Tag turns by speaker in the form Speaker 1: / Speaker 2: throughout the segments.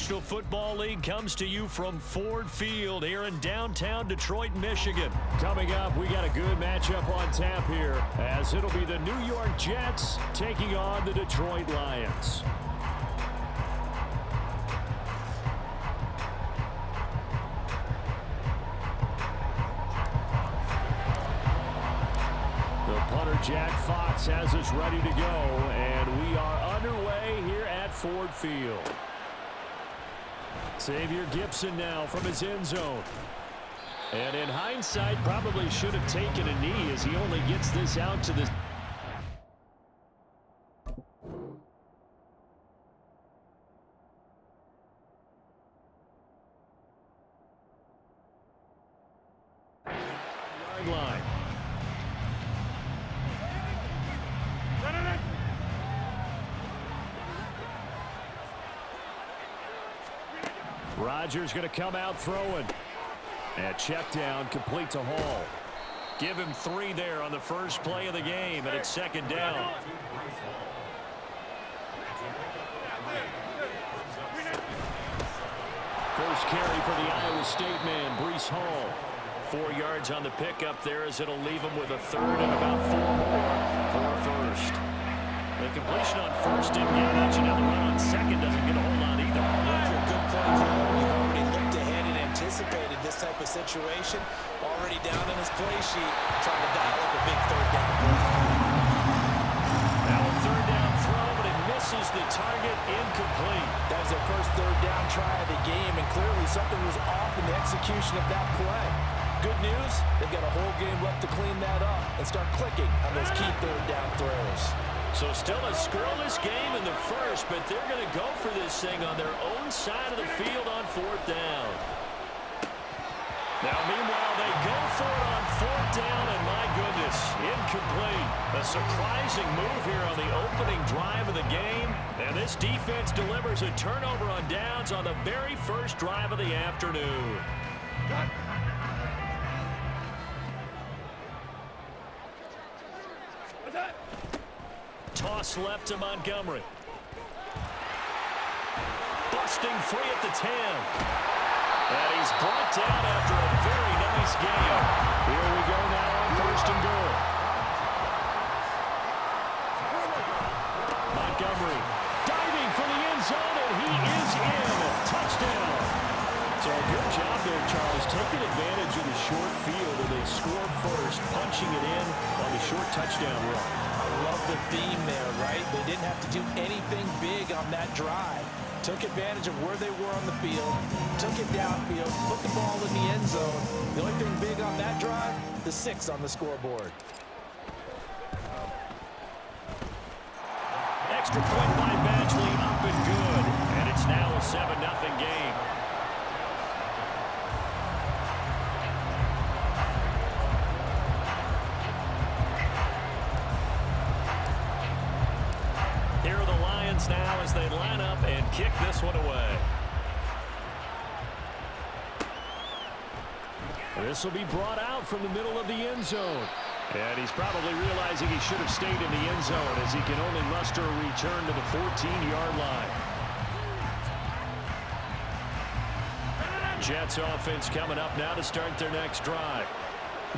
Speaker 1: National Football League comes to you from Ford Field here in downtown Detroit, Michigan. Coming up, we got a good matchup on tap here, as it'll be the New York Jets taking on the Detroit Lions. Jack Fox has us ready to go, and we are underway here at Ford Field. Xavier Gipson now from his end zone. And in hindsight, probably should have taken a knee as he only gets this out to the... line. Rodgers going to come out throwing. And check down, complete to Hall. Give him 3 there on the first play of the game, and it's second down. First carry for the Iowa State man, Breece Hall. 4 yards on the pickup there, as it'll leave him with a third and about 4 more for a first. The completion on first didn't get much, and now the run on second doesn't get a whole lot either.
Speaker 2: That's a good play call. He already looked ahead and anticipated this type of situation. Already down in his play sheet, trying to dial up a big third down play.
Speaker 1: Now a third down throw, but it misses the target, incomplete.
Speaker 2: That was their first third down try of the game, and clearly something was off in the execution of that play. Good news, they've got a whole game left to clean that up and start clicking on those key third down throws.
Speaker 1: So still a scoreless game in the first, but they're going to go for this thing on their own side of the field on 4th down. Now, meanwhile, they go for it on 4th down, and my goodness, incomplete. A surprising move here on the opening drive of the game, and this defense delivers a turnover on downs on the very first drive of the afternoon. Toss left to Montgomery. Busting free at the 10. And he's brought down after a very nice game. Here we go now on 1st and goal. Montgomery diving for the end zone, and he is in. Touchdown. So a good job there, Charles, taking advantage of the short field, and they score first, punching it in on the short touchdown run.
Speaker 2: I love the theme there, right? They didn't have to do anything big on that drive. Took advantage of where they were on the field, took it downfield, put the ball in the end zone. The only thing big on that drive, the 6 on the scoreboard.
Speaker 1: Extra point by Badgley, up and good. And it's now a 7-0 game. Here are the Lions now as they line up and kick this one away. This will be brought out from the middle of the end zone. And he's probably realizing he should have stayed in the end zone, as he can only muster a return to the 14-yard line. Jets offense coming up now to start their next drive.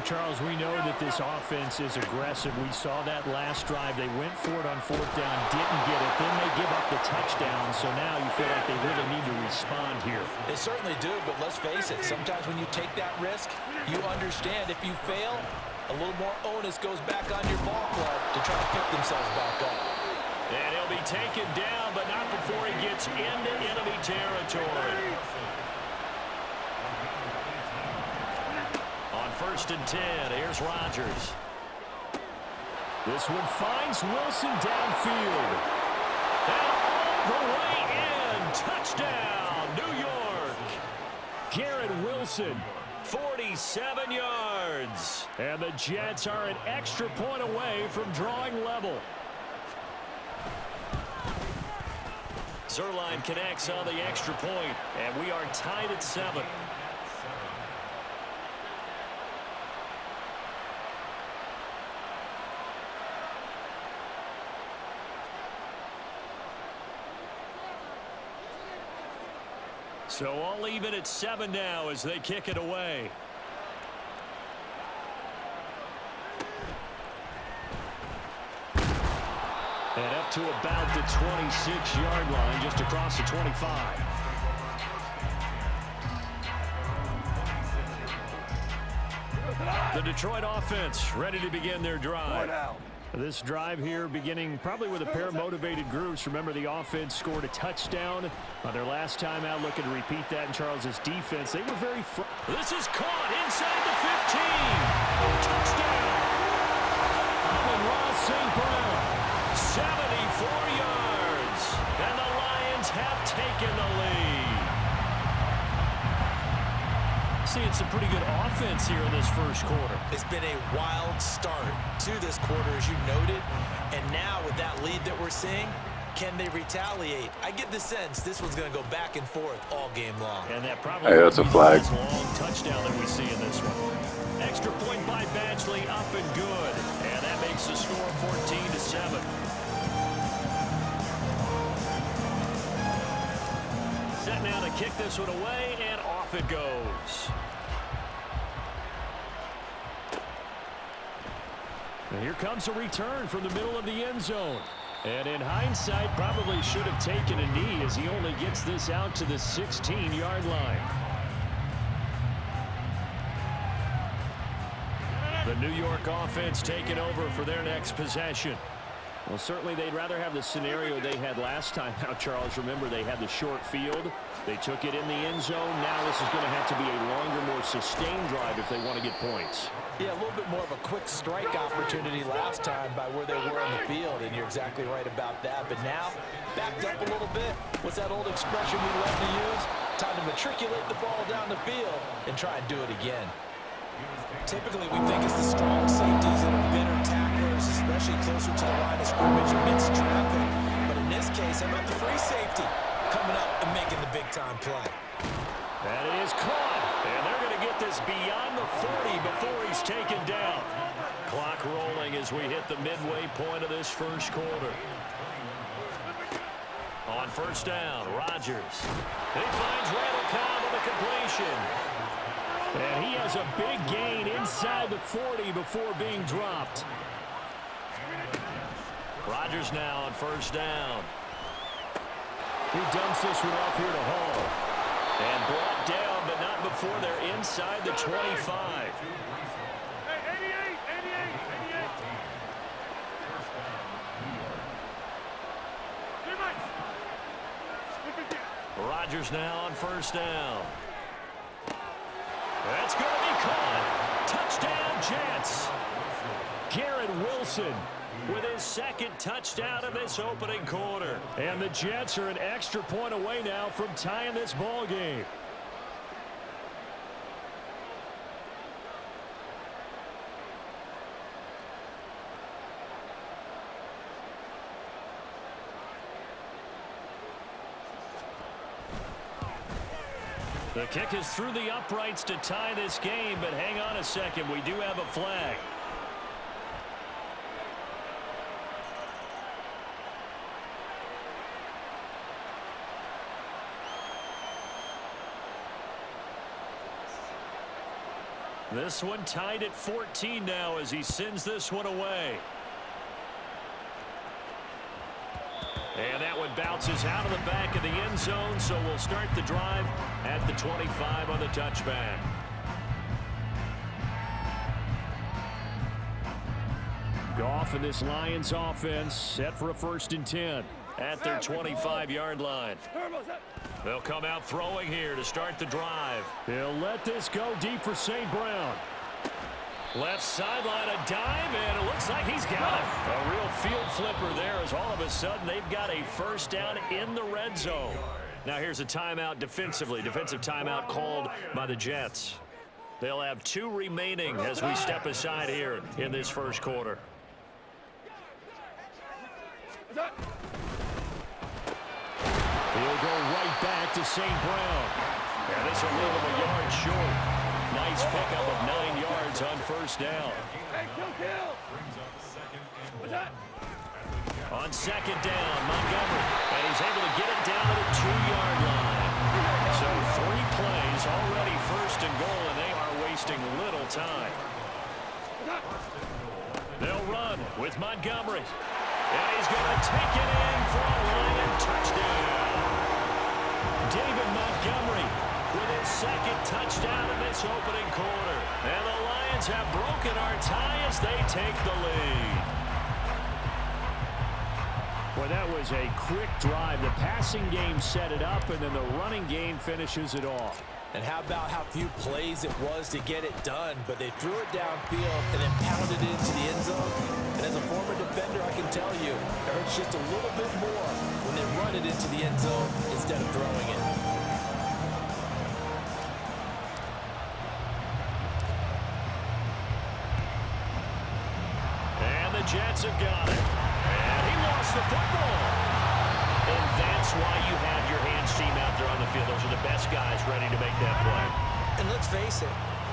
Speaker 3: Charles, we know that this offense is aggressive. We saw that last drive. They went for it on 4th down, didn't get it. Then they give up the touchdown, so now you feel like they really need to respond here.
Speaker 2: They certainly do, but let's face it. Sometimes when you take that risk, you understand if you fail, a little more onus goes back on your ball club to try to pick themselves back up.
Speaker 1: And he'll be taken down, but not before he gets into enemy territory. On 1st and 10, here's Rodgers. This one finds Wilson downfield. And all the way in. Touchdown, New York. Garrett Wilson, 47 yards. And the Jets are an extra point away from drawing level. Zerline connects on the extra point, and we are tied at 7. So all even at 7 now as they kick it away. And up to about the 26-yard line, just across the 25. The Detroit offense ready to begin their drive. This drive here beginning probably with a pair of motivated groups. Remember, the offense scored a touchdown on their last time out, looking to repeat that in Charles's defense. They were very This is caught inside the 15. Touchdown. Ross St. Brown, 74 yards. And the Lions have taken the lead. Seeing some pretty good offense here in this first quarter.
Speaker 2: It's been a wild start to this quarter, as you noted. And now with that lead that we're seeing, can they retaliate? I get the sense this one's going to go back and forth all game long.
Speaker 1: And that probably
Speaker 4: that's a flag.
Speaker 1: The long touchdown that we see in this one. Extra point by Badgley, up and good. And that makes the score 14-7. Set now to kick this one away, and off it goes. And here comes a return from the middle of the end zone. And in hindsight, probably should have taken a knee as he only gets this out to the 16-yard line. The New York offense taking over for their next possession. Well, certainly they'd rather have the scenario they had last time out, Charles. Remember, they had the short field. They took it in the end zone. Now this is going to have to be a longer, more sustained drive if they want to get points.
Speaker 2: Yeah, a little bit more of a quick strike opportunity last time by where they were on the field, and you're exactly right about that. But now, backed up a little bit. What's that old expression we love to use? Time to matriculate the ball down the field and try and do it again. Typically, we think it's the strong safeties that are better tacklers, especially closer to the line of scrimmage amidst traffic. But in this case, how about the free safety coming up and making the big-time play?
Speaker 1: That is caught, and they're going to get this beyond the 40 before he's taken down. Clock rolling as we hit the midway point of this first quarter. On first down, Rodgers. He finds Randall Cobb on the completion. And he has a big gain inside the 40 before being dropped. Rodgers now on first down. He dumps this one off here to Hall. And brought down, but not before they're inside the 25. Rodgers now on first down. That's going to be caught. Touchdown, Jets. Garrett Wilson with his second touchdown of this opening quarter. And the Jets are an extra point away now from tying this ball game. The kick is through the uprights to tie this game, but hang on a second. We do have a flag. This one tied at 14 now as he sends this one away. And that one bounces out of the back of the end zone, so we'll start the drive at the 25 on the touchback. Goff and this Lions offense set for a 1st and 10 at their 25-yard line. They'll come out throwing here to start the drive. They'll let this go deep for St. Brown. Left sideline, a dive, and it looks like he's got it. A real field flipper there as all of a sudden they've got a first down in the red zone. Now here's a timeout defensively. Defensive timeout called by the Jets. They'll have 2 remaining as we step aside here in this first quarter. He'll go right back to St. Brown. And this will leave him a yard short. Nice pickup of 9 yards on first down. On second down, Montgomery. And he's able to get it down to the 2-yard line. So time. They'll run with Montgomery. And he's going to take it in for a Lion touchdown. David Montgomery with his second touchdown in this opening quarter. And the Lions have broken our tie as they take the lead.
Speaker 3: Well, that was a quick drive. The passing game set it up, and then the running game finishes it off.
Speaker 2: And how about how few plays it was to get it done, but they threw it downfield and then pounded it into the end zone. And as a former defender, I can tell you, it hurts just a little bit more when they run it into the end zone instead of throwing it.
Speaker 1: And the Jets have got it. And he lost the football. And that's why you have your hands team out there on the field. Those are the best guys ready to make that play.
Speaker 2: And let's face it,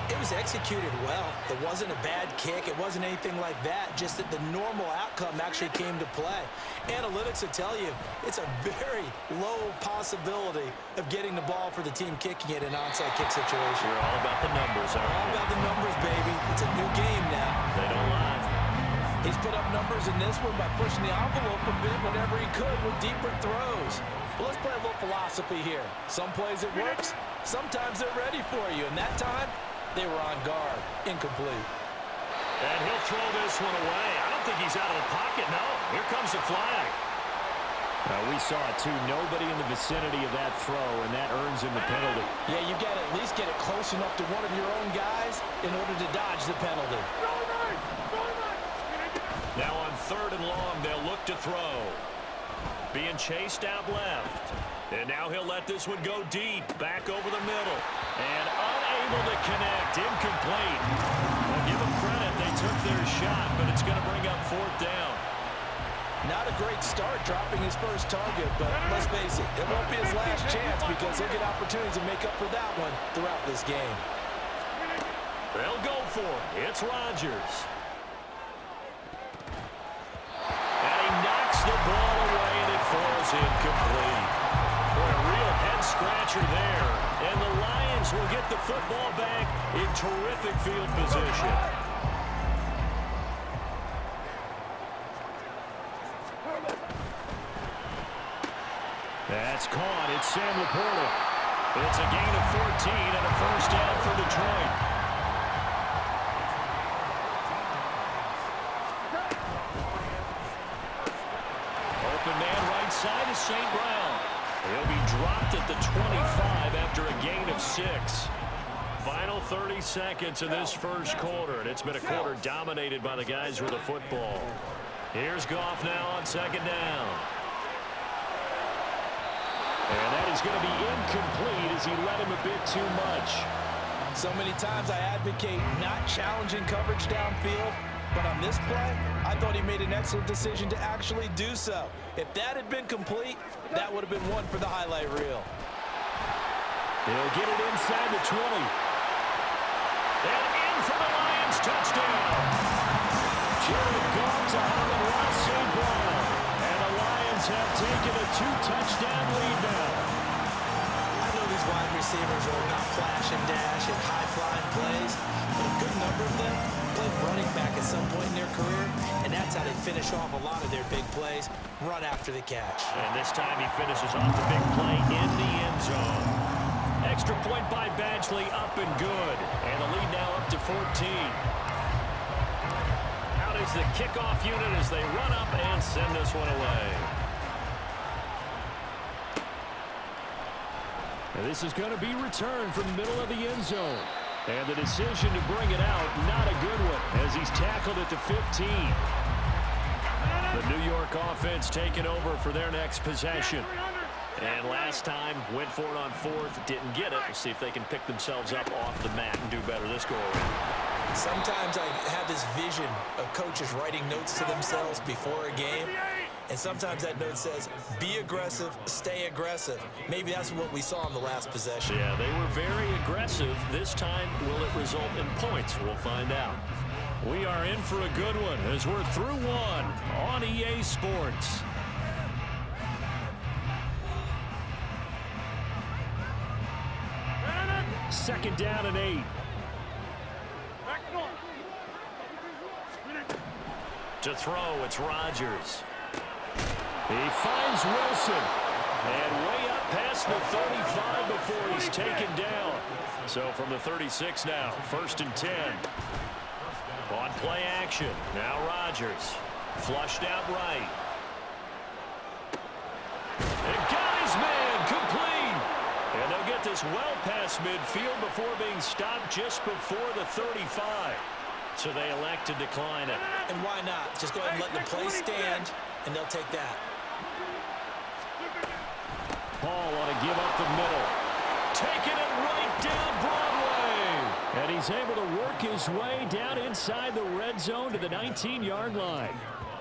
Speaker 2: it was executed well. It wasn't a bad kick. It wasn't anything like that. Just that the normal outcome actually came to play. Analytics will tell you it's a very low possibility of getting the ball for the team kicking it in an onside kick situation.
Speaker 1: You're all about the numbers, aren't you?
Speaker 2: All about the numbers, baby. It's a new game now.
Speaker 1: They don't lie.
Speaker 2: He's put up numbers in this one by pushing the envelope a bit whenever he could with deeper throws. But let's play a little philosophy here. Some plays it works. Sometimes they're ready for you. And that time, they were on guard. Incomplete.
Speaker 1: And he'll throw this one away. I don't think he's out of the pocket, no. Here comes the flag.
Speaker 3: We saw it, too. Nobody in the vicinity of that throw, and that earns him the penalty.
Speaker 2: Yeah, you got to at least get it close enough to one of your own guys in order to dodge the penalty.
Speaker 1: Now on 3rd and long, they'll look to throw. Being chased out left. And now he'll let this one go deep, back over the middle. And unable to connect, incomplete. Well, give them credit, they took their shot, but it's going to bring up 4th down.
Speaker 2: Not a great start dropping his first target, but let's face it, it won't be his last chance because he'll get opportunities to make up for that one throughout this game.
Speaker 1: They'll go for it. It's Rodgers. And he knocks the ball away, and it falls incomplete. Boy, a real head-scratcher there. And the Lions will get the football back in terrific field position.
Speaker 3: That's caught. It's Sam Laporta. It's a gain of 14 and a first down for Detroit.
Speaker 1: Open man right side is St. Brown. He'll be dropped at the 25 after a gain of 6. Final 30 seconds of this first quarter, and it's been a quarter dominated by the guys with the football. Here's Goff now on 2nd down. And that is going to be incomplete as he let him a bit too much.
Speaker 2: So many times I advocate not challenging coverage downfield, but on this play, I thought he made an excellent decision to actually do so. If that had been complete, that would have been one for the highlight reel.
Speaker 3: He'll get it inside the 20.
Speaker 1: And in for the Lions touchdown.
Speaker 3: Jared Goff to Harmon Ross St. Brown. And the Lions have taken a 2-touchdown lead now.
Speaker 2: I know these wide receivers are not flash and dash and high-flying plays, but a good number of them played running back at some point in their career, and that's how they finish off a lot of their big plays, run after the catch.
Speaker 1: And this time he finishes off the big play in the end zone. Extra point by Badgley, up and good. And the lead now up to 14. Out is the kickoff unit as they run up and send this one away.
Speaker 3: And this is going to be returned from the middle of the end zone. And the decision to bring it out, not a good one, as he's tackled at the 15.
Speaker 1: The New York offense taking over for their next possession. And last time, went for it on 4th, didn't get it. We'll see if they can pick themselves up off the mat and do better this go-around.
Speaker 2: Sometimes I have this vision of coaches writing notes to themselves before a game, and sometimes that note says, be aggressive, stay aggressive. Maybe that's what we saw in the last possession.
Speaker 1: Yeah, they were very aggressive. This time, will it result in points? We'll find out. We are in for a good one as we're through one on EA Sports.
Speaker 3: Second down and 8.
Speaker 1: To throw, it's Rodgers. He finds Wilson. And way up past the 35 before he's taken down. So from the 36 now, 1st and 10. On play action, now Rodgers. Flushed out right. And got his man, complete. And they'll get this well past midfield before being stopped just before the 35. So they elect to decline it.
Speaker 2: And why not? Just go ahead and let the play stand, and they'll take that.
Speaker 3: Paul on to give up the middle.
Speaker 1: Taking it right down Broadway.
Speaker 3: And he's able to work his way down inside the red zone to the 19-yard line.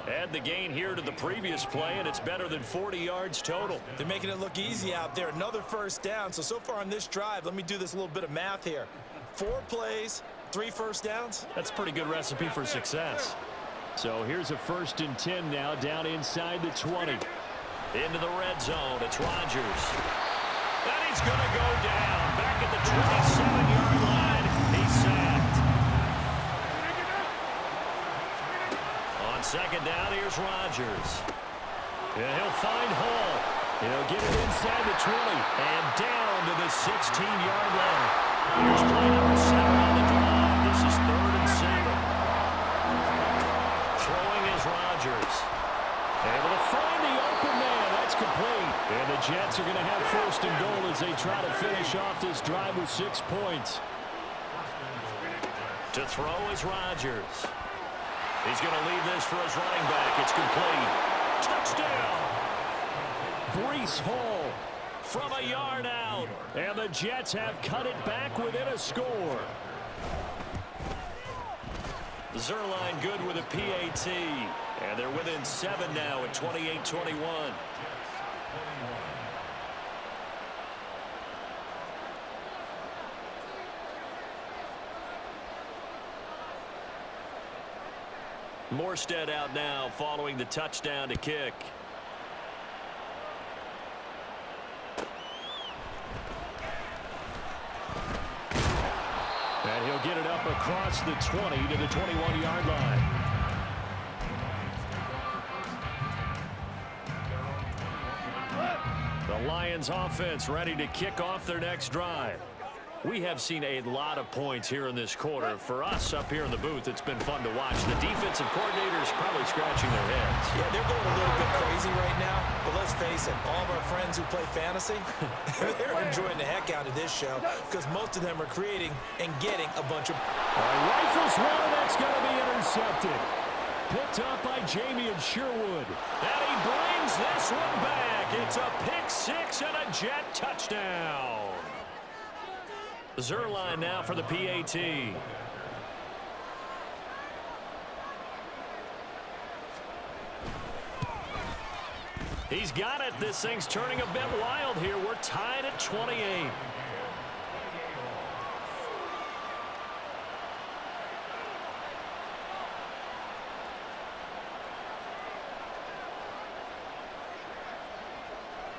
Speaker 1: Add the gain here to the previous play, and it's better than 40 yards total.
Speaker 2: They're making it look easy out there. Another first down. So far on this drive, let me do this little bit of math here. 4 plays, 3 first downs.
Speaker 1: That's a pretty good recipe for success.
Speaker 3: So here's a 1st and 10 now down inside the 20.
Speaker 1: Into the red zone, it's Rodgers. And he's going to go down. Back at the 27-yard line, he's sacked. On 2nd down, here's Rodgers. And he'll find Hall. He'll get it inside the 20 and down to the 16-yard line. Here's play number 7 on the drive. This is 3rd and 7. Throwing is Rodgers. Able to find the open man. That's complete. And the Jets are going to have 1st and goal as they try to finish off this drive with 6 points. To throw is Rodgers. He's going to leave this for his running back. It's complete. Touchdown. Breece Hall from a yard out. And the Jets have cut it back within a score. Zerline good with a PAT. And they're within 7 now at 28-21. Morstead out now following the touchdown to kick. And he'll get it up across the 20 to the 21-yard line. The Lions offense ready to kick off their next drive. We have seen a lot of points here in this quarter. For us up here in the booth, it's been fun to watch. The defensive coordinators probably scratching their heads.
Speaker 2: Yeah, they're going a little bit crazy right now. But let's face it, all of our friends who play fantasy, they're enjoying the heck out of this show because most of them are creating and getting a bunch of...
Speaker 3: Rifles one, that's going to be intercepted. Picked up by Jamie and Sherwood.
Speaker 1: And he brings this one back. It's a pick 6 and a Jet touchdown. Zerline now for the PAT. He's got it. This thing's turning a bit wild here. We're tied at 28.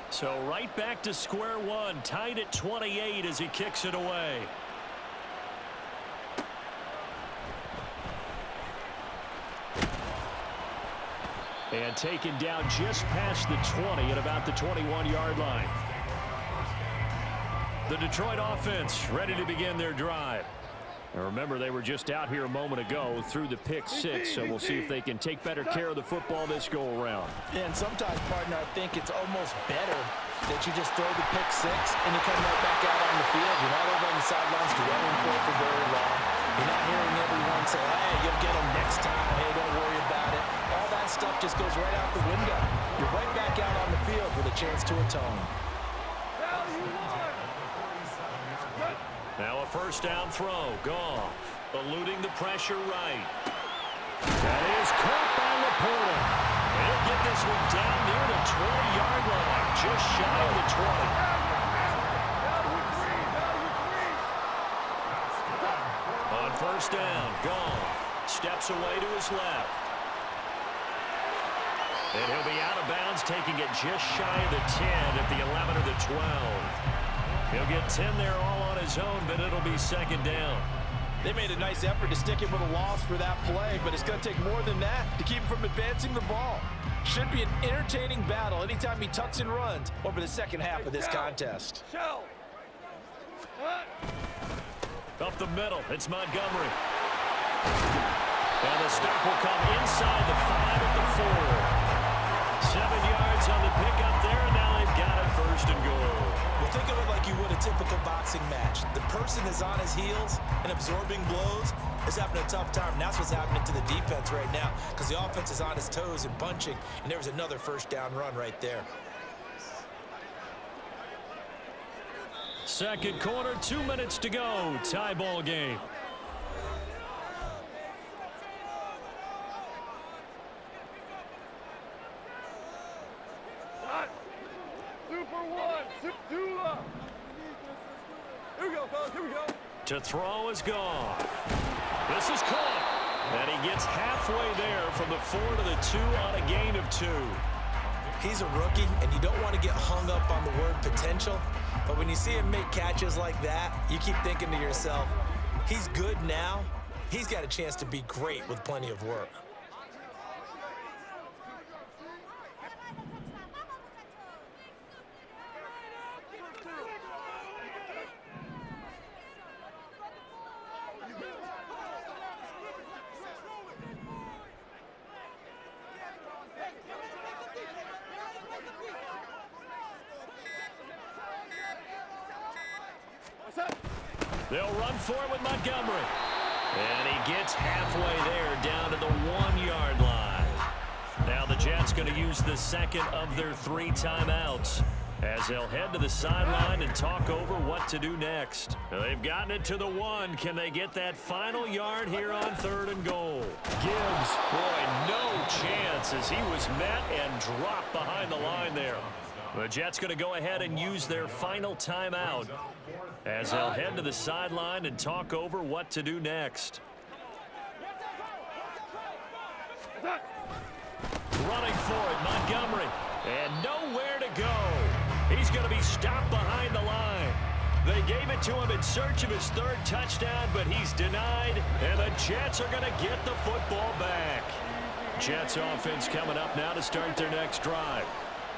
Speaker 1: So right back to square one, tied at 28 as he kicks it away. And taken down just past the 20 at about the 21-yard line. The Detroit offense ready to begin their drive. Now remember, they were just out here a moment ago through the pick 6, so we'll see if they can take better care of the football this go-around.
Speaker 2: Yeah, and sometimes, partner, I think it's almost better that you just throw the pick 6 and you come right back out on the field. You're not over on the sidelines dwelling for it for very long. You're not hearing everyone say, hey, you'll get them next time. Hey, don't worry about it. All that stuff just goes right out the window. You're right back out on the field with a chance to atone.
Speaker 1: Now a first down throw. Goff eluding the pressure right.
Speaker 3: That is caught by Laporta.
Speaker 1: He'll get this one down near the 20-yard line, just shy of the 20. On first down, Goff steps away to his left. And he'll be out of bounds, taking it just shy of the 10 at the 11 or the 12. He'll get 10 there all on his own, but it'll be second down.
Speaker 2: They made a nice effort to stick him with a loss for that play, but it's going to take more than that to keep him from advancing the ball. Should be an entertaining battle anytime he tucks and runs over the second half of this contest.
Speaker 1: Up the middle, it's Montgomery. And the stop will come inside the 5 at the 4. 7 yards on the pickup there, and now they've got it first and goal.
Speaker 2: Well, think of it like you would a typical boxing match. The person is on his heels and absorbing blows is having a tough time. And that's what's happening to the defense right now because the offense is on his toes and punching, and there was another first down run right there.
Speaker 3: Second quarter, 2 minutes to go. Tie ball game. To throw is gone. This is caught. And he gets halfway there from the 4 to the 2 on a gain of 2.
Speaker 2: He's a rookie, and you don't want to get hung up on the word potential. But when you see him make catches like that, you keep thinking to yourself, he's good now. He's got a chance to be great with plenty of work.
Speaker 3: They'll run for it with Montgomery. And he gets halfway there down to the 1-yard line. Now the Jets going to use the second of their 3 timeouts as they'll head to the sideline and talk over what to do next. They've gotten it to the 1. Can they get that final yard here on 3rd and goal? Gibbs, boy, no chance as he was met and dropped behind the line there. The Jets going to go ahead and use their final timeout as they'll head to the sideline and talk over what to do next. Running for it, Montgomery. And nowhere to go. He's going to be stopped behind the line. They gave it to him in search of his 3rd touchdown, but he's denied, and the Jets are going to get the football back. Jets offense coming up now to start their next drive.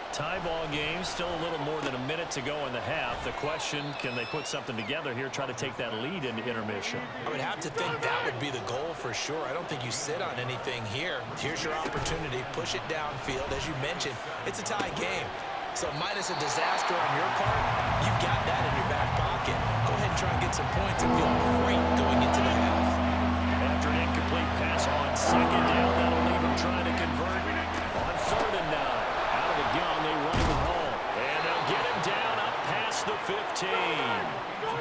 Speaker 3: Tie ball game, still a little more than a minute to go in the half. The question, can they put something together here, try to take that lead into intermission?
Speaker 2: I would have to think that would be the goal for sure. I don't think you sit on anything here. Here's your opportunity. Push it downfield. As you mentioned, it's a tie game. So minus a disaster on your part, you've got that in your back pocket. Go ahead and try and get some points and feel great going into the half.
Speaker 3: After an incomplete pass on 2nd down, that'll leave him trying to convert on 3rd and 9. Gun, they run him home, and they'll get him down up past the 15.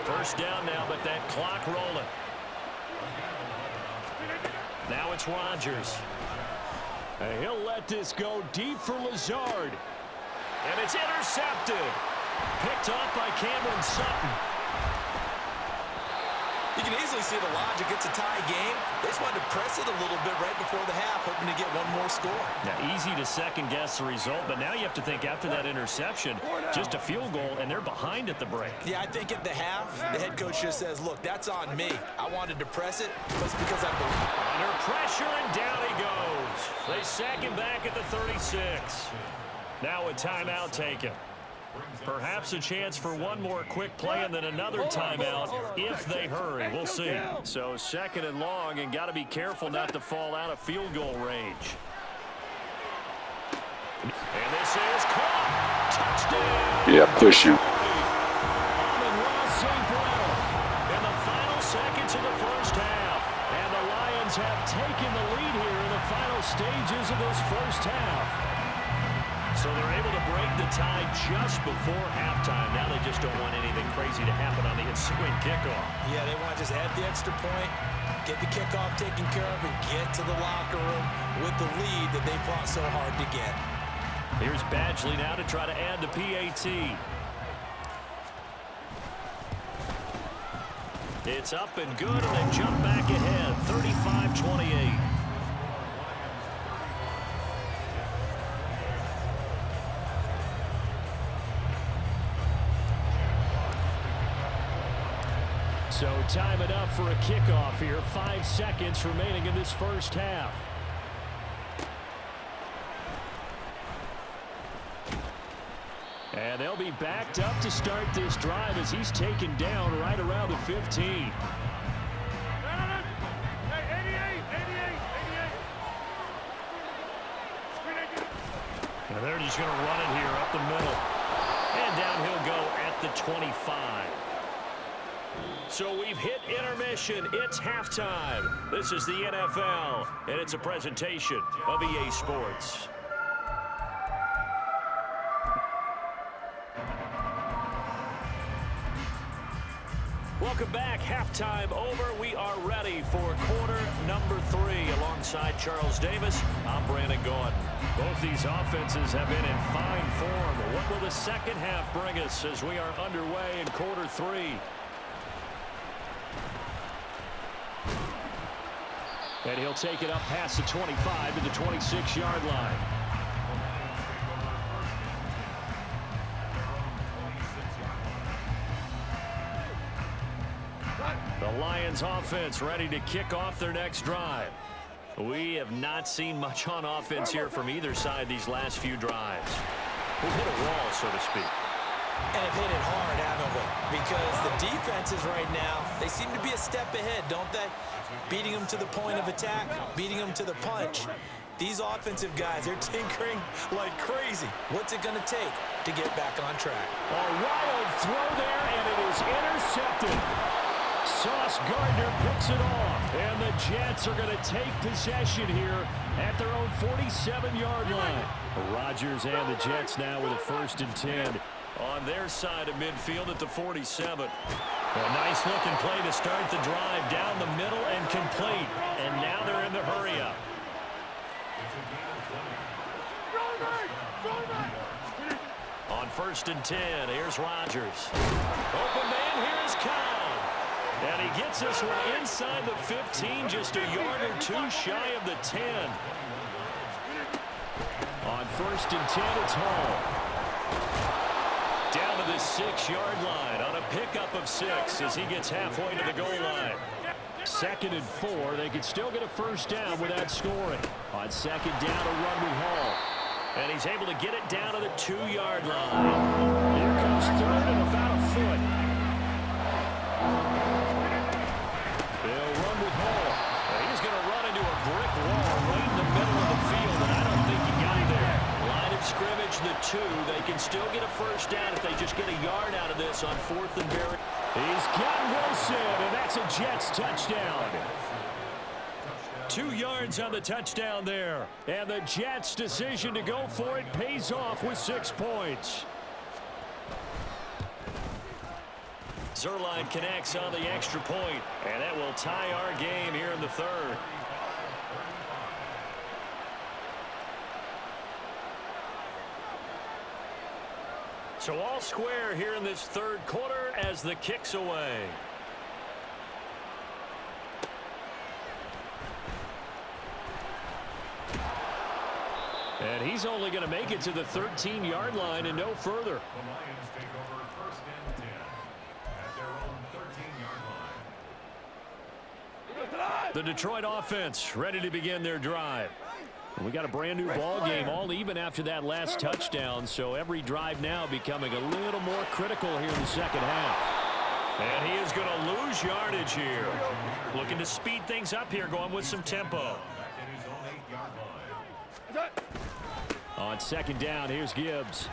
Speaker 3: First down now, but that clock rolling. Now it's Rodgers. And he'll let this go deep for Lazard. And it's intercepted. Picked off by Cameron Sutton.
Speaker 2: You can easily see the logic. It's a tie game. They just wanted to press it a little bit right before the half, hoping to get one more score.
Speaker 3: Now, easy to second-guess the result, but now you have to think after that interception, just a field goal, and they're behind at the break.
Speaker 2: Yeah, I think at the half, the head coach just says, look, that's on me. I wanted to press it, but it's because I believe.
Speaker 3: Under pressure, and down he goes. They sack him back at the 36. Now a timeout taken. Perhaps a chance for one more quick play and then another timeout if they hurry. We'll see. So 2nd and long, and got to be careful not to fall out of field goal range. And this is caught. Touchdown.
Speaker 4: Yeah, push him.
Speaker 3: In the final seconds of the first half. And the Lions have taken the lead here in the final stages of this first half. So they're able to break the tie just before halftime. Now they just don't want anything crazy to happen on the ensuing kickoff.
Speaker 2: Yeah, they want to just add the extra point, get the kickoff taken care of, and get to the locker room with the lead that they fought so hard to get.
Speaker 3: Here's Badgley now to try to add the PAT. It's up and good, and they jump back ahead, 35-28.
Speaker 1: So time enough for a kickoff here. 5 seconds remaining in this first half. And they'll be backed up to start this drive as he's taken down right around the 15. And they're just going to run it here up the middle. And down he'll go at the 25. So we've hit intermission. It's halftime. This is the NFL, and it's a presentation of EA Sports. Welcome back. Halftime over. We are ready for quarter number 3. Alongside Charles Davis, I'm Brandon Gaudin. Both these offenses have been in fine form. What will the second half bring us as we are underway in quarter 3? And he'll take it up past the 25 to the 26-yard line. The Lions offense ready to kick off their next drive. We have not seen much on offense here from either side these last few drives. We've hit a wall, so to speak.
Speaker 2: And have hit it hard, haven't we? Because the defenses right now, they seem to be a step ahead, don't they? Beating them to the point of attack, beating them to the punch. These offensive guys, they're tinkering like crazy. What's it going to take to get back on track?
Speaker 1: A wild throw there, and it is intercepted. Sauce Gardner picks it off, and the Jets are going to take possession here at their own 47-yard line. Rodgers and the Jets now with a 1st and 10 on their side of midfield at the 47. A nice-looking play to start the drive down the middle and complete, and now they're in the hurry-up. On 1st and 10, here's Rodgers. Open man, here's Cobb. And he gets this one inside the 15, just a yard or 2 shy of the 10. On 1st and 10, it's Hall. Down to the 6-yard line on a pickup of 6 as he gets halfway to the goal line. 2nd and 4, they could still get a 1st down without scoring. On 2nd down, a run with Hall. And he's able to get it down to the 2-yard line. Here comes 3rd and about a foot. They'll run with Hall. He's going to run into a brick wall right in the middle of the field, and I don't think he got there. Line of scrimmage, the 2. They can still get a 1st down if they just get a yard out of this on 4th and very. He's got Wilson, and that's a Jets touchdown. 2 yards on the touchdown there. And the Jets' decision to go for it pays off with 6 points. Zerline connects on the extra point, and that will tie our game here in the 3rd. So all square here in this 3rd quarter as the kick's away. And he's only going to make it to the 13-yard line and no further.
Speaker 4: The Lions take over 1st and 10 at their own 13-yard line.
Speaker 1: The Detroit offense ready to begin their drive. We got a brand new ball game, all even after that last touchdown, so every drive now becoming a little more critical here in the second half. And he is going to lose yardage here. Looking to speed things up here, going with some tempo. On 2nd down, here's Gibbs.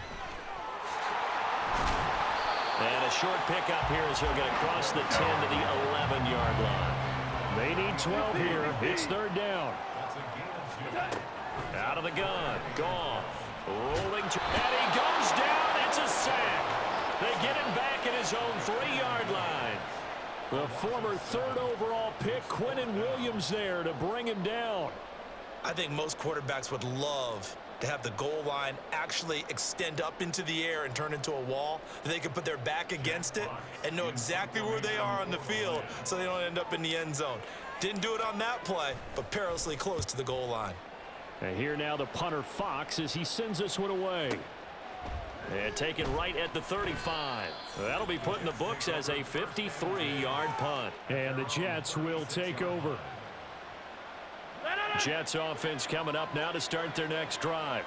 Speaker 1: And a short pickup here as he'll get across the 10 to the 11-yard line. They need 12 here. It's 3rd down. Out of the gun. Goff. Rolling. And he goes down. It's a sack. They get him back at his own 3-yard line. The former 3rd overall pick, Quinnen Williams, there to bring him down.
Speaker 2: I think most quarterbacks would love to have the goal line actually extend up into the air and turn into a wall. They can put their back against it and know exactly where they are on the field so they don't end up in the end zone. Didn't do it on that play, but perilously close to the goal line.
Speaker 1: And here now the punter Fox as he sends this one away.
Speaker 3: And taken right at the 35. That'll be put in the books as a 53-yard punt.
Speaker 1: And the Jets will take over.
Speaker 3: Jets offense coming up now to start their next drive.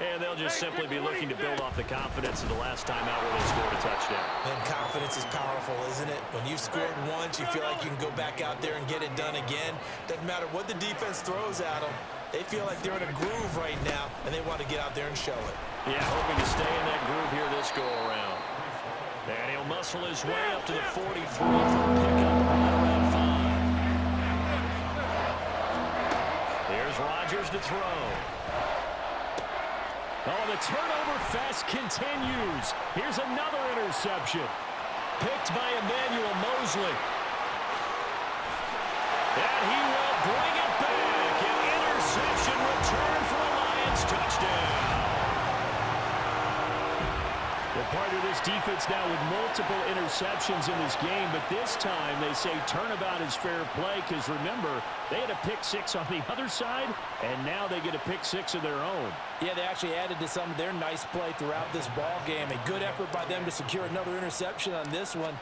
Speaker 3: And they'll just simply be looking to build off the confidence of the last time out where they scored a touchdown.
Speaker 2: And confidence is powerful, isn't it? When you've scored once, you feel like you can go back out there and get it done again. Doesn't matter what the defense throws at them. They feel like they're in a groove right now, and they want to get out there and show it.
Speaker 3: Yeah, hoping to stay in that groove here this go-around. And he'll muscle his way up to the 43 for a pickup right around 5. Here's Rodgers to throw.
Speaker 1: Oh, the turnover fest continues. Here's another interception. Picked by Emmanuel Mosley.
Speaker 3: And he will bring it back. An interception return for a Lions touchdown.
Speaker 1: Well, part of this defense now with multiple interceptions in this game, but this time they say turnabout is fair play because, remember, they had a pick six on the other side, and now they get a pick six of their own.
Speaker 2: Yeah, they actually added to some of their nice play throughout this ball game. A good effort by them to secure another interception on this one.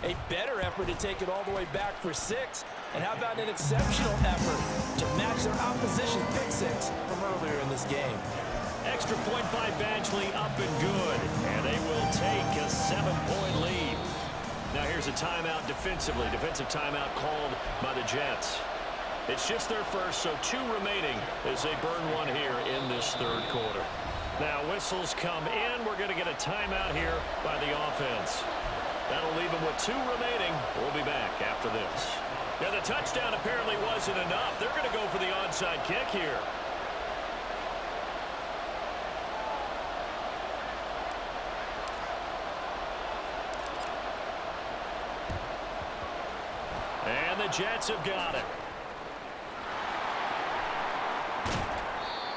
Speaker 2: A better effort to take it all the way back for 6. And how about an exceptional effort to match their opposition's pick six from earlier in this game.
Speaker 3: Extra point by Badgley up and good. And they will take a 7-point lead. Now here's a timeout defensively. Defensive timeout called by the Jets. It's just their first, so 2 remaining as they burn one here in this third quarter. Now whistles come in. We're going to get a timeout here by the offense. That'll leave them with 2 remaining. We'll be back after this. Now the touchdown apparently wasn't enough. They're going to go for the onside kick here. And the Jets have got it.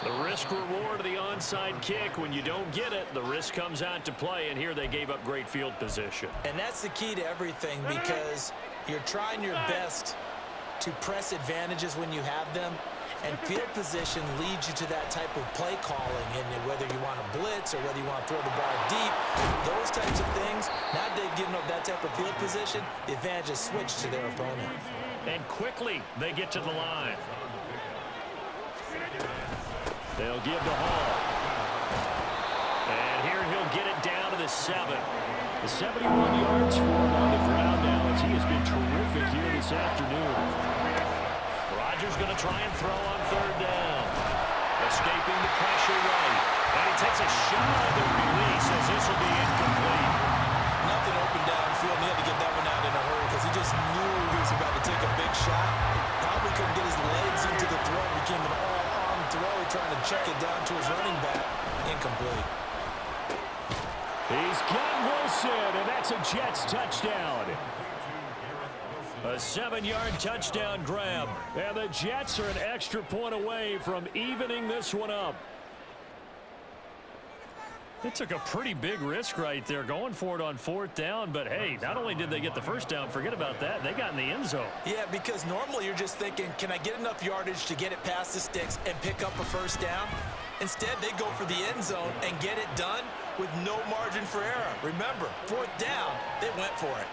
Speaker 3: The risk reward of the onside kick. When you don't get it, the risk comes out to play, and here they gave up great field position.
Speaker 2: And that's the key to everything, because you're trying your best to press advantages when you have them, and field position leads you to that type of play calling. And whether you want to blitz or whether you want to throw the ball deep, those types of things, now they've given up that type of field position, the advantage is switched to their opponent.
Speaker 3: And quickly they get to the line. They'll give to Hall. And here he'll get it down to the 7. The 71 yards for him on the ground now, as he has been terrific here this afternoon. Rodgers going to try and throw on 3rd down. Escaping the pressure right. And he takes a shot on the release as this will be incomplete.
Speaker 2: Nothing open downfield. He had to get that one out in a hurry because he just knew he was about to take a big shot. Probably couldn't get his legs into the throw. It became an all-arm throw, trying to check it down to his running back. Incomplete.
Speaker 1: He's got Wilson, and that's a Jets touchdown.
Speaker 3: A 7-yard touchdown grab.
Speaker 1: And the Jets are an extra point away from evening this one up.
Speaker 3: They took a pretty big risk right there going for it on 4th down, but hey, not only did they get the first down, forget about that, they got in the end zone.
Speaker 2: Yeah, because normally you're just thinking, can I get enough yardage to get it past the sticks and pick up a first down? Instead, they go for the end zone and get it done with no margin for error. Remember, 4th down, they went for it.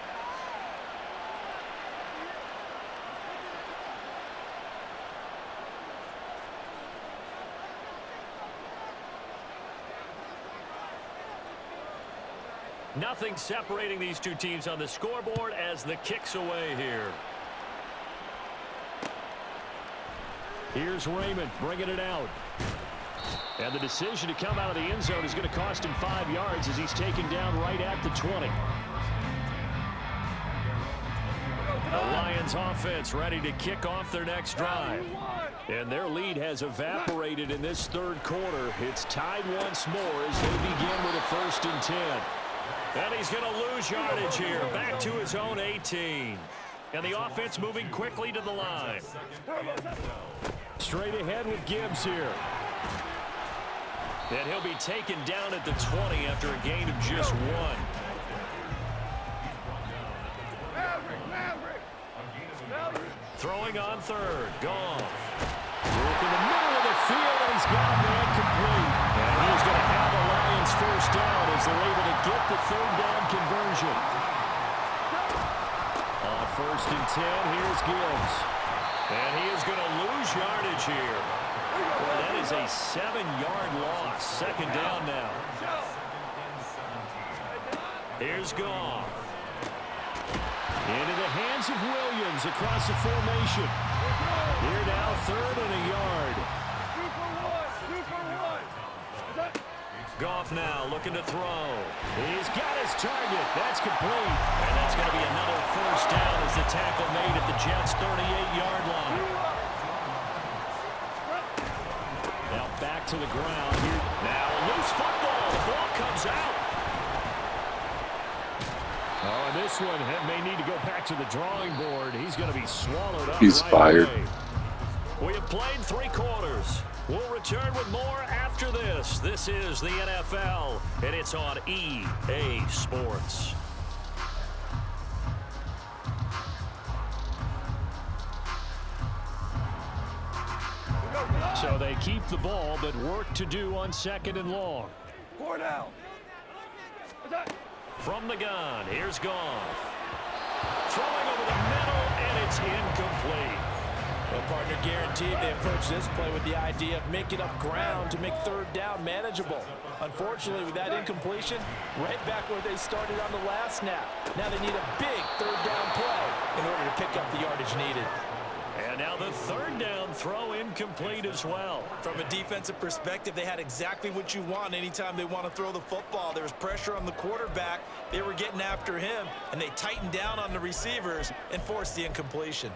Speaker 3: Nothing separating these 2 teams on the scoreboard as the kick's away here.
Speaker 1: Here's Raymond bringing it out. And the decision to come out of the end zone is going to cost him 5 yards as he's taken down right at the 20.
Speaker 3: The Lions offense ready to kick off their next drive.
Speaker 1: And their lead has evaporated in this third quarter. It's tied once more as they begin with a 1st and 10.
Speaker 3: And he's going to lose yardage here, back to his own 18. And the offense moving quickly to the line.
Speaker 1: Straight ahead with Gibbs here.
Speaker 3: And he'll be taken down at the 20 after a gain of just 1. Throwing on 3rd, Goff.
Speaker 1: Work in the middle of the field, and he's got a man complete. And he's going to have a Lions first down as they're able to get the third down conversion. On 1st and 10, here's Gibbs. And he is going to lose yardage here. Boy, that is a 7-yard loss. 2nd down now. Here's Goff. Into the hands of Williams across the formation. Here now, 3rd and a yard. Goff now looking to throw. He's got his target. That's complete. And that's going to be another first down as the tackle made at the Jets' 38-yard line. Now back to the ground here. Now a loose football. The ball comes out. Oh, and this one may need to go back to the drawing board. He's going to be swallowed up.
Speaker 5: He's fired.
Speaker 1: Away. We have played 3 quarters. We'll return with more after this. This is the NFL, and it's on EA Sports. So they keep the ball, but work to do on 2nd and long.
Speaker 6: 4 down.
Speaker 1: From the gun, here's Goff. Throwing over the middle, and it's incomplete.
Speaker 2: Well, partner, guaranteed they approach this play with the idea of making up ground to make 3rd down manageable. Unfortunately, with that incompletion, right back where they started on the last snap. Now they need a big 3rd down play in order to pick up the yardage needed.
Speaker 1: And now the 3rd down throw incomplete as well.
Speaker 7: From a defensive perspective, they had exactly what you want anytime they want to throw the football. There was pressure on the quarterback. They were getting after him, and they tightened down on the receivers and forced the incompletion.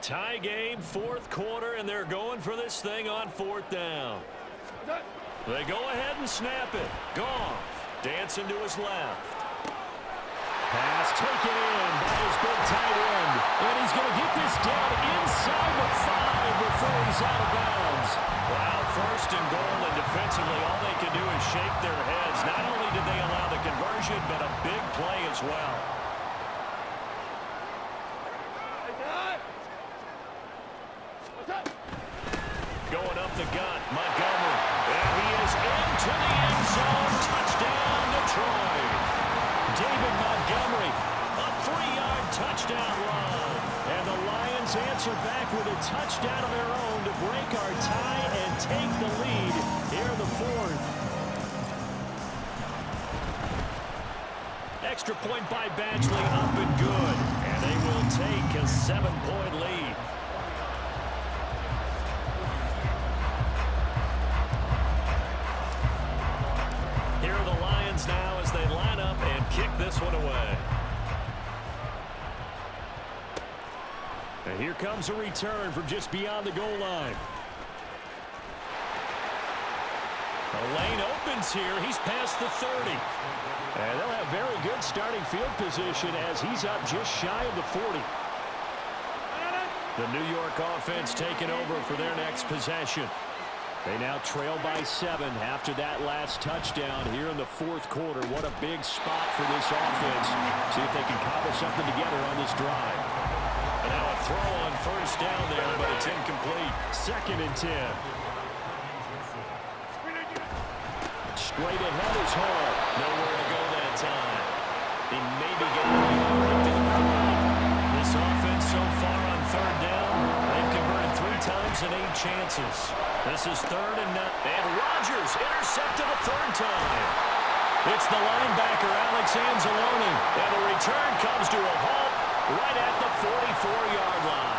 Speaker 1: Tie game, 4th quarter, and they're going for this thing on 4th down. They go ahead and snap it. Goff dancing to his left. Pass taken in by his big tight end. And he's going to get this down inside the 5 before he's out of bounds. Wow, 1st and goal, and defensively all they can do is shake their heads. Not only did they allow the conversion, but a big play as well. Going up the gut, Montgomery. And he is into the end zone. Touchdown, Detroit. David Montgomery, a 3-yard touchdown run. And the Lions answer back with a touchdown of their own to break our tie and take the lead here in the 4th. Extra point by Badgley, up and good. And they will take a 7-point lead. Here are the Lions now as they line up and kick this one away. And here comes a return from just beyond the goal line. The lane opens here. He's past the 30. And they'll have very good starting field position as he's up just shy of the 40. The New York offense taking over for their next possession. They now trail by 7 after that last touchdown here in the 4th quarter. What a big spot for this offense. See if they can cobble something together on this drive. And now a throw on 1st down there, but it's incomplete. 2nd and 10. Straight ahead is Hall. Nowhere to go that time. He may be getting right to the 5. This offense so far on 3rd down, they've converted 3 times in 8 chances. This is 3rd and 9. And Rodgers intercepted a 3rd time. It's the linebacker, Alex Anzalone. And the return comes to a halt right at the 44-yard line.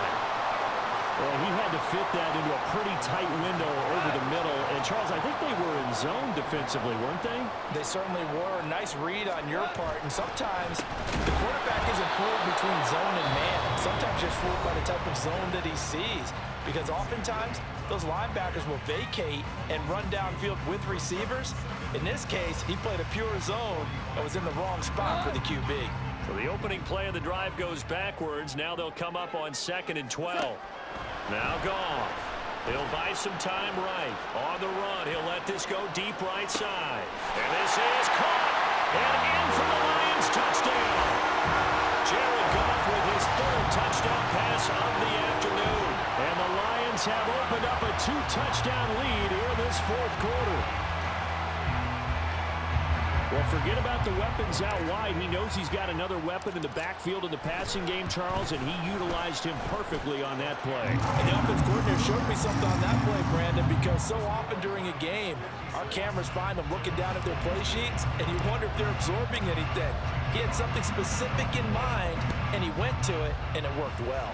Speaker 1: Well, he had to fit that into a pretty tight window over the middle. And, Charles, I think they were in zone defensively, weren't they?
Speaker 2: They certainly were. Nice read on your part. And sometimes the quarterback isn't fooled between zone and man. Sometimes just fooled by the type of zone that he sees. Because oftentimes, those linebackers will vacate and run downfield with receivers. In this case, he played a pure zone and was in the wrong spot for the QB.
Speaker 1: So the opening play of the drive goes backwards. Now they'll come up on 2nd and 12. Now Goff. He'll buy some time right. On the run, he'll let this go deep right side. And this is caught. And in for the Lions touchdown. Jared Goff with his 3rd touchdown pass of the afternoon. And the Lions have opened up a 2-10 touchdown lead here in this fourth quarter. Well, forget about the weapons out wide. He knows he's got another weapon in the backfield in the passing game, Charles, and he utilized him perfectly on that play.
Speaker 2: And the offense coordinator showed me something on that play, Brandon, because so often during a game, our cameras find them looking down at their play sheets, and you wonder if they're absorbing anything. He had something specific in mind, and he went to it, and it worked well.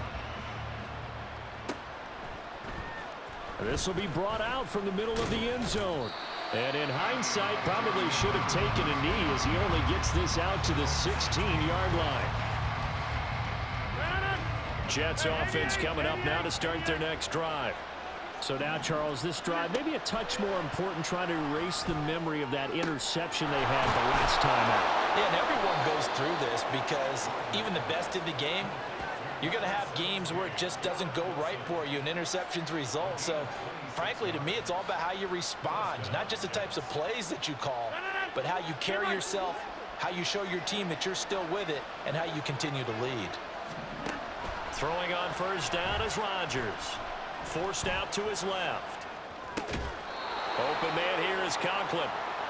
Speaker 1: This will be brought out from the middle of the end zone. And in hindsight, probably should have taken a knee as he only gets this out to the 16-yard line. Jets offense coming up now to start their next drive. So now, Charles, this drive maybe a touch more important, trying to erase the memory of that interception they had the last time out.
Speaker 2: Yeah, and everyone goes through this because even the best in the game, you're going to have games where it just doesn't go right for you and interceptions result. So, frankly, to me, it's all about how you respond, not just the types of plays that you call, but how you carry yourself, how you show your team that you're still with it, and how you continue to lead.
Speaker 3: Throwing on first down is Rodgers. Forced out to his left. Open man here is Conklin.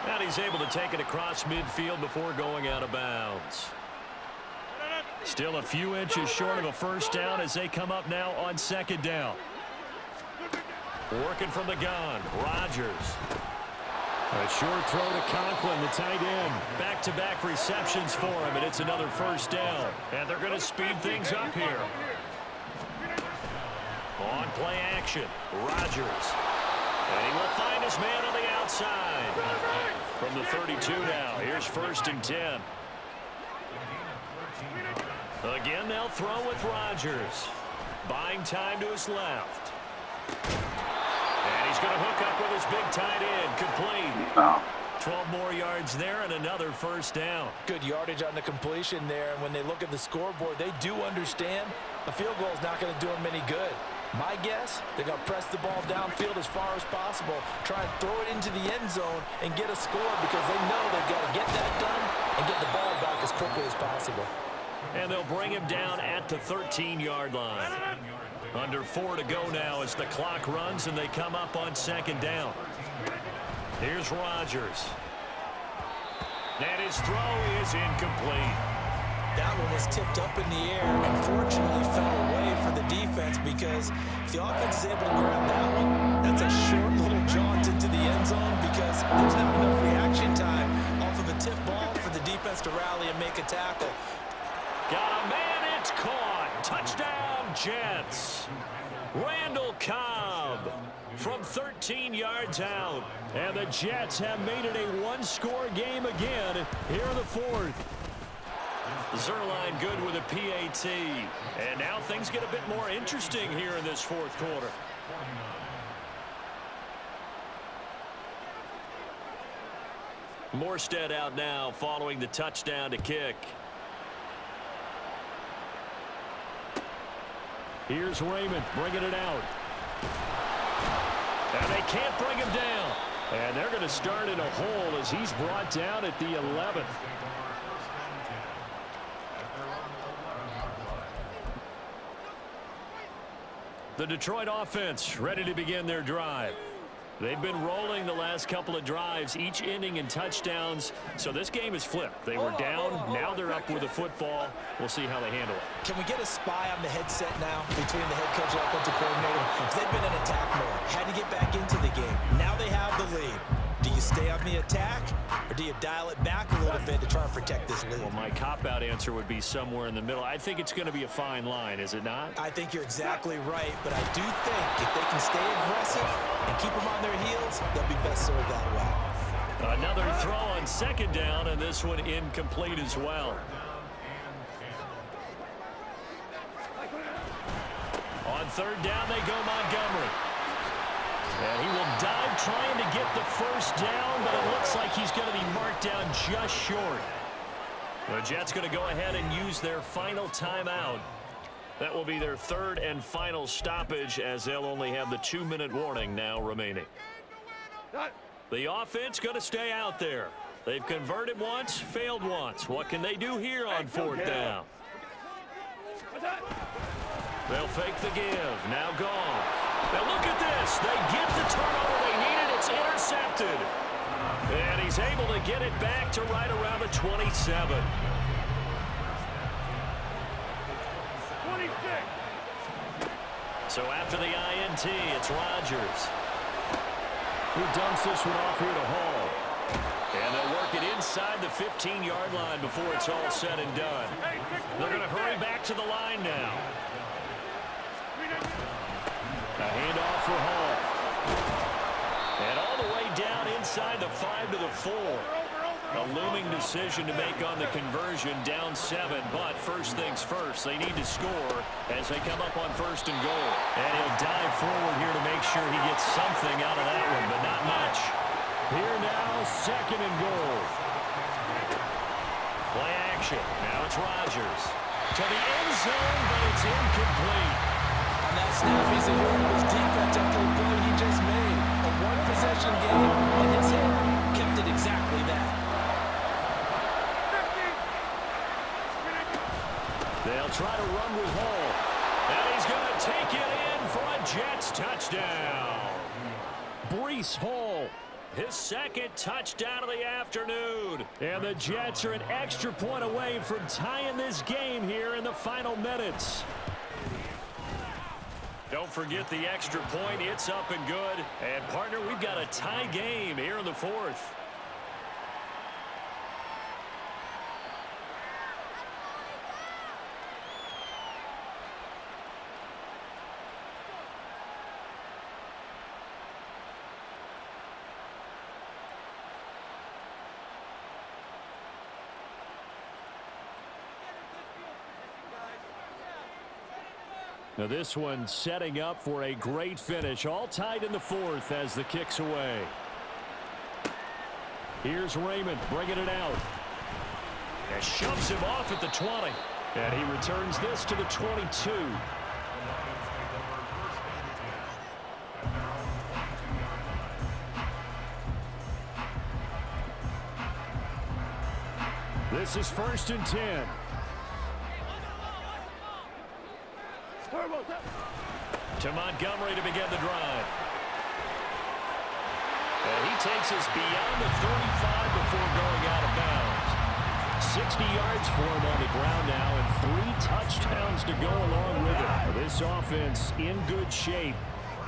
Speaker 3: And he's able to take it across midfield before going out of bounds. Still a few inches short of a first down as they come up now on second down. Working from the gun, Rodgers.
Speaker 1: A short throw to Conklin, the tight end.
Speaker 3: Back-to-back receptions for him, and it's another first down. And they're going to speed things up here. On play action, Rodgers. And he will find his man on the outside. From the 32 now, here's 1st and 10. Again, they'll throw with Rodgers. Buying time to his left. And he's going to hook up with his big tight end. Complete. 12 more yards there and another first down.
Speaker 2: Good yardage on the completion there. And when they look at the scoreboard, they do understand a field goal is not going to do them any good. My guess, they're going to press the ball downfield as far as possible, try and throw it into the end zone and get a score because they know they've got to get that done and get the ball back as quickly as possible.
Speaker 3: And they'll bring him down at the 13-yard line. Under 4 to go now as the clock runs and they come up on second down. Here's Rodgers. And his throw is incomplete.
Speaker 2: That one was tipped up in the air and fortunately fell away for the defense because if the offense is able to grab that one, that's a short little jaunt into the end zone because there's not enough reaction time off of a tip ball for the defense to rally and make a tackle.
Speaker 3: Got a man, it's caught. Touchdown, Jets. Randall Cobb from 13 yards out.
Speaker 1: And the Jets have made it a one-score game again here in the fourth.
Speaker 3: Zerline good with a PAT. And now things get a bit more interesting here in this fourth quarter. Morstead out now following the touchdown to kick.
Speaker 1: Here's Raymond bringing it out. And they can't bring him down. And they're going to start in a hole as he's brought down at the 11th.
Speaker 3: The Detroit offense ready to begin their drive. They've been rolling the last couple of drives, each ending in touchdowns. So this game is flipped. They were down. Now they're up with the football. We'll see how they handle it.
Speaker 2: Can we get a spy on the headset now between the head coach and offensive coordinator? Because they've been in attack mode. Had to get back into the game. Now they have the lead. Do you stay on the attack, or do you dial it back a little bit to try and protect this lead?
Speaker 3: Well, my cop-out answer would be somewhere in the middle. I think it's going to be a fine line, is it not?
Speaker 2: I think you're exactly right, but I do think if they can stay aggressive and keep them on their heels, they'll be best served that way.
Speaker 3: Another throw on second down, and this one incomplete as well. On third down, they go Montgomery. And he will dive trying to get the first down, but it looks like he's going to be marked down just short. The Jets going to go ahead and use their final timeout. That will be their third and final stoppage as they'll only have the 2-minute warning now remaining. The offense going to stay out there. They've converted once, failed once. What can they do here on fourth down? They'll fake the give. Now Goff. Now look at this. They get the turnover they needed. It's intercepted. And he's able to get it back to right around the 27.
Speaker 1: 26.
Speaker 3: So after the INT, it's Rodgers.
Speaker 1: Who dumps this one off here to Hall.
Speaker 3: And they'll work it inside the 15-yard line before it's all said and done. They're going to hurry back to the line now. A handoff for Hall. And all the way down inside the 5 to the 4. A looming decision to make on the conversion, down 7. But first things first, they need to score as they come up on 1st and goal. And he'll dive forward here to make sure he gets something out of that one, but not much.
Speaker 1: Here now, 2nd and goal.
Speaker 3: Play action. Now it's Rodgers. To the end zone, but it's incomplete.
Speaker 2: On that snap, he's a hero of his defense after the play he just made. A one-possession game, and his hit kept it exactly that.
Speaker 3: They'll try to run with Hall. And he's going to take it in for a Jets touchdown.
Speaker 1: Breece Hall.
Speaker 3: His 2nd touchdown of the afternoon.
Speaker 1: And the Jets are an extra point away from tying this game here in the final minutes.
Speaker 3: Don't forget the extra point. It's up and good. And, partner, we've got a tie game here in the 4th.
Speaker 1: Now this one setting up for a great finish. All tied in the 4th as the kick's away. Here's Raymond bringing it out.
Speaker 3: And shoves him off at the 20.
Speaker 1: And he returns this to the 22. This is 1st and 10.
Speaker 3: To Montgomery to begin the drive. And he takes us beyond the 35 before going out of bounds.
Speaker 1: 60 yards for him on the ground now and 3 touchdowns to go along with it. This offense in good shape.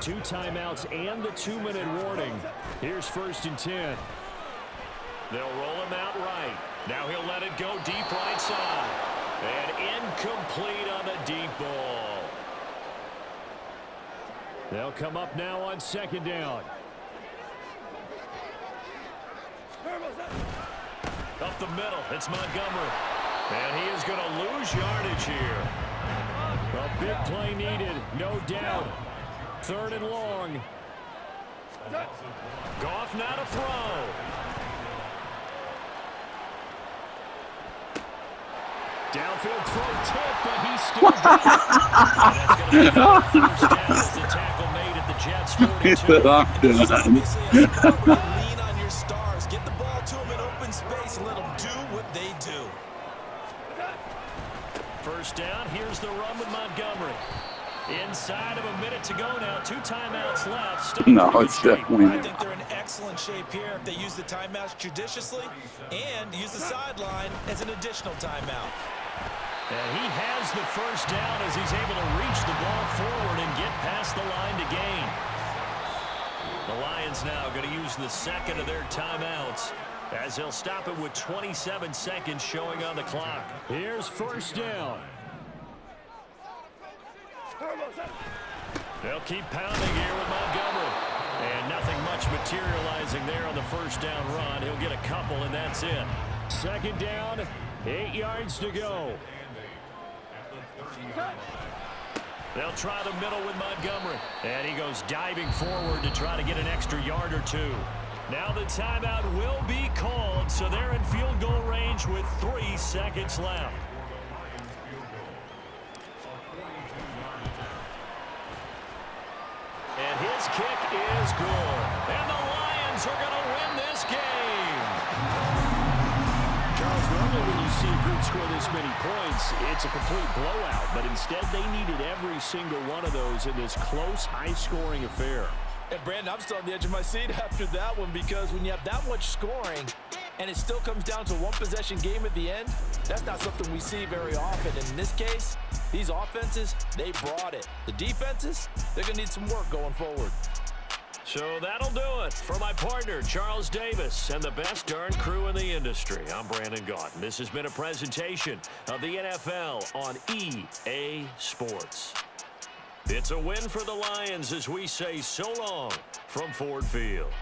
Speaker 1: 2 timeouts and the 2-minute warning. Here's 1st and 10.
Speaker 3: They'll roll him out right. Now he'll let it go deep right side. And incomplete on the deep ball.
Speaker 1: They'll come up now on 2nd down.
Speaker 3: Up the middle, it's Montgomery. And he is going to lose yardage here.
Speaker 1: A big play needed, no doubt. 3rd and long.
Speaker 3: Goff now to throw.
Speaker 1: Downfield throw tip, but he's still got it. And that's going to be first down as the tackle made at the Jets 42.
Speaker 7: Lean on your stars. Get the ball to them in open space and let them do what they do.
Speaker 3: First down, here's the run with Montgomery. Inside of a minute to go now. 2 timeouts left. Still
Speaker 5: No, it's definitely
Speaker 7: I think they're in excellent shape here if they use the timeouts judiciously and use the sideline as an additional timeout.
Speaker 3: And he has the first down as he's able to reach the ball forward and get past the line to gain. The Lions now going to use the 2nd of their timeouts as they'll stop it with 27 seconds showing on the clock.
Speaker 1: Here's 1st down.
Speaker 3: They'll keep pounding here with Montgomery. And nothing much materializing there on the first down run. He'll get a couple, and that's it.
Speaker 1: 2nd down, 8 yards to go.
Speaker 3: They'll try the middle with Montgomery. And he goes diving forward to try to get an extra yard or 2. Now the timeout will be called, so they're in field goal range with 3 seconds left. And his kick is good. And the Lions are going to win this game.
Speaker 1: Charles, Normally when you see a group score this many points, it's a complete blowout. But instead, they needed every single one of those in this close, high-scoring affair.
Speaker 2: And Brandon, I'm still on the edge of my seat after that one, because when you have that much scoring and it still comes down to a one-possession game at the end, that's not something we see very often. And in this case, these offenses, they brought it. The defenses, they're going to need some work going forward.
Speaker 3: So that'll do it for my partner, Charles Davis, and the best darn crew in the industry. I'm Brandon Gaudin. This has been a presentation of the NFL on EA Sports. It's a win for the Lions as we say so long from Ford Field.